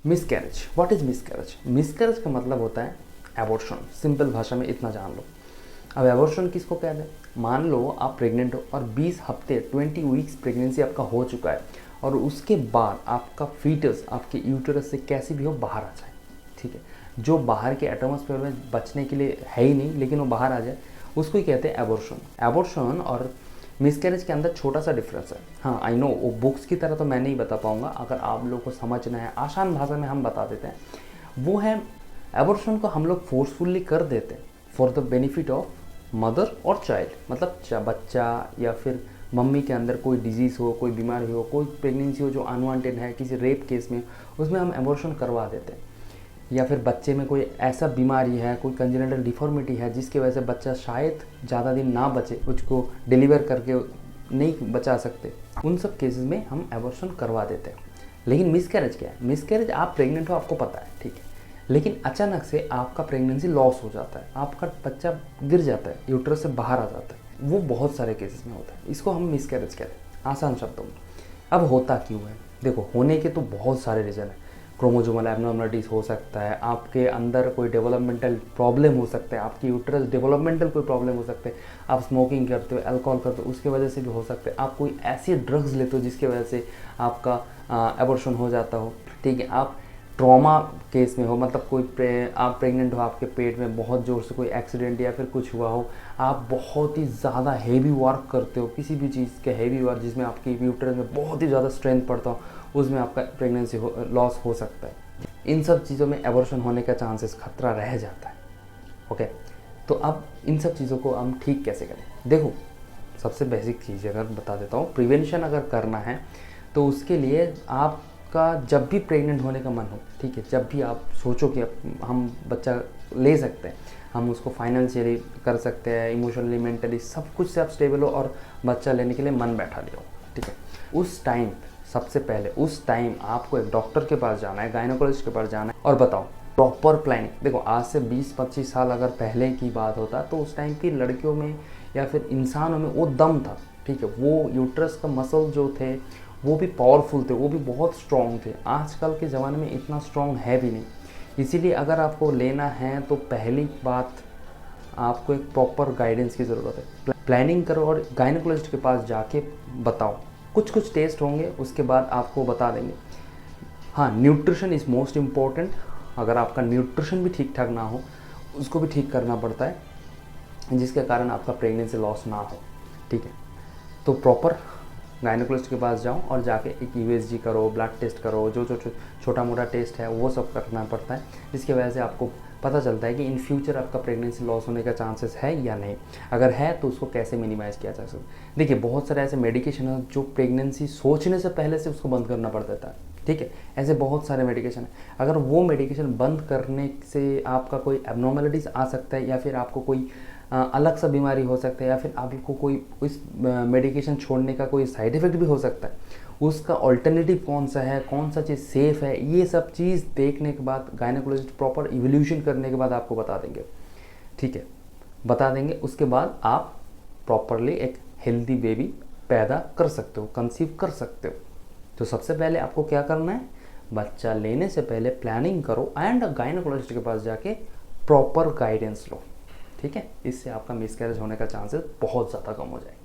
Miscarriage, what is miscarriage? Miscarriage का मतलब होता है एबॉर्शन। सिंपल भाषा में इतना जान लो। अब एबॉर्शन किसको कहते हैं? मान लो आप प्रेग्नेंट हो और 20 हफ्ते 20 वीक्स प्रेगनेंसी आपका हो चुका है और उसके बाद आपका फीटस आपके यूटेरस से कैसी भी हो बाहर आ जाए, ठीक है, जो बाहर के एटमॉस्फेयर में बचने के लिए है ही नहीं लेकिन वो बाहर आ जाए, उसको ही कहते हैं एबॉर्शन। एबॉर्शन और मिसकैरेज के अंदर छोटा सा डिफरेंस है। हाँ आई नो, वो बुक्स की तरह तो मैं नहीं बता पाऊँगा, अगर आप लोगों को समझना है आसान भाषा में हम बता देते हैं। वो है, एबॉर्शन को हम लोग फोर्सफुली कर देते हैं for the benefit of mother और चाइल्ड, मतलब बच्चा या फिर मम्मी के अंदर कोई डिजीज़ हो, कोई बीमारी हो, कोई प्रेगनेंसी हो जो अनवांटेड है, किसी रेप केस में, उसमें हम एबॉर्शन करवा देते हैं। या फिर बच्चे में कोई ऐसा बीमारी है, कोई कंजेनिटल डिफॉर्मिटी है जिसकी वजह से बच्चा शायद ज़्यादा दिन ना बचे, उसको डिलीवर करके नहीं बचा सकते, उन सब केसेस में हम एबॉर्शन करवा देते हैं। लेकिन मिसकैरेज क्या है? मिसकैरेज आप प्रेग्नेंट हो, आपको पता है, ठीक है, लेकिन अचानक से आपका प्रेगनेंसी लॉस हो जाता है, आपका बच्चा गिर जाता है, यूट्रस से बाहर आ जाता है। वो बहुत सारे केसेस में होता है, इसको हम मिसकैरेज कहते हैं आसान शब्दों में। अब होता क्यों है? देखो, होने के तो बहुत सारे रीज़न है। क्रोमोसोमल एबनॉर्मलिटीज़ हो सकता है, आपके अंदर कोई डेवलपमेंटल प्रॉब्लम हो सकता है, आपकी यूट्रस डेवलपमेंटल कोई प्रॉब्लम हो सकते हैं, आप स्मोकिंग करते हो, अल्कोहल करते हो, उसके वजह से भी हो सकते हैं, आप कोई ऐसी ड्रग्स लेते हो जिसकी वजह से आपका एबॉर्शन हो जाता हो, ठीक है, आप ट्रॉमा केस में हो, मतलब कोई आप प्रेग्नेंट हो, आपके पेट में बहुत ज़ोर से कोई एक्सीडेंट या फिर कुछ हुआ हो, आप बहुत ही ज़्यादा हेवी वर्क करते हो, किसी भी चीज़ के हेवी वर्क जिसमें आपकी यूट्रस में बहुत ही ज़्यादा स्ट्रेंथ पड़ता हो, उसमें आपका प्रेगनेंसी लॉस हो सकता है। इन सब चीज़ों में एबॉर्शन होने का चांसेस खतरा रह जाता है। ओके, तो अब इन सब चीज़ों को हम ठीक कैसे करें? देखो, सबसे बेसिक चीज़ अगर बता देता हूँ, प्रिवेंशन अगर करना है तो उसके लिए आपका जब भी प्रेग्नेंट होने का मन हो, ठीक है, जब भी आप सोचो कि हम बच्चा ले सकते हैं, हम उसको फाइनेंशियली कर सकते हैं, इमोशनली, मेंटली, सब कुछ से आप स्टेबल हो और बच्चा लेने के लिए मन बैठा लिया हो, ठीक है, उस टाइम सबसे पहले उस टाइम आपको एक डॉक्टर के पास जाना है, गायनोकोलॉजिस्ट के पास जाना है और बताओ प्रॉपर प्लानिंग। देखो, आज से 20-25 साल अगर पहले की बात होता तो उस टाइम की लड़कियों में या फिर इंसानों में वो दम था, ठीक है, वो यूट्रस का मसल जो थे वो भी पावरफुल थे, वो भी बहुत स्ट्रॉन्ग थे। आजकल के ज़माने में इतना स्ट्रॉन्ग है भी नहीं। इसीलिए अगर आपको लेना है तो पहली बात आपको एक प्रॉपर गाइडेंस की ज़रूरत है। प्लानिंग करो और गायनोकोलॉजिस्ट के पास जाके बताओ, कुछ कुछ टेस्ट होंगे, उसके बाद आपको बता देंगे। हाँ, न्यूट्रिशन इज़ मोस्ट इम्पॉर्टेंट। अगर आपका न्यूट्रिशन भी ठीक ठाक ना हो, उसको भी ठीक करना पड़ता है, जिसके कारण आपका प्रेगनेंसी लॉस ना हो, ठीक है। तो प्रॉपर गायनोकोलॉजिस्ट के पास जाओ और जाके एक यूएसजी करो, ब्लड टेस्ट करो, जो जो छोटा मोटा टेस्ट है वो सब करना पड़ता है, जिसकी वजह से आपको पता चलता है कि इन फ्यूचर आपका प्रेगनेंसी लॉस होने का चांसेस है या नहीं। अगर है तो उसको कैसे मिनिमाइज़ किया जा सकता है। देखिए, बहुत सारे ऐसे मेडिकेशन है जो प्रेगनेंसी सोचने से पहले से उसको बंद करना पड़ देता है, ठीक है, ऐसे बहुत सारे मेडिकेशन है। अगर वो मेडिकेशन बंद करने से आपका कोई एबनॉर्मलिटीज़ आ सकता है या फिर आपको कोई अलग सा बीमारी हो सकता है या फिर आपको कोई इस मेडिकेशन छोड़ने का कोई साइड इफ़ेक्ट भी हो सकता है, उसका ऑल्टरनेटिव कौन सा है, कौन सा चीज़ सेफ़ है, ये सब चीज़ देखने के बाद गायनोकोलॉजिस्ट प्रॉपर इवोल्यूशन करने के बाद आपको बता देंगे, ठीक है, बता देंगे। उसके बाद आप प्रॉपरली एक हेल्दी बेबी पैदा कर सकते हो, कंसीव कर सकते हो। तो सबसे पहले आपको क्या करना है, बच्चा लेने से पहले प्लानिंग करो एंड गायनोकोलॉजिस्ट के पास जाके प्रॉपर गाइडेंस लो, ठीक है। इससे आपका मिसकैरेज होने का चांसेस बहुत ज़्यादा कम हो जाएगा।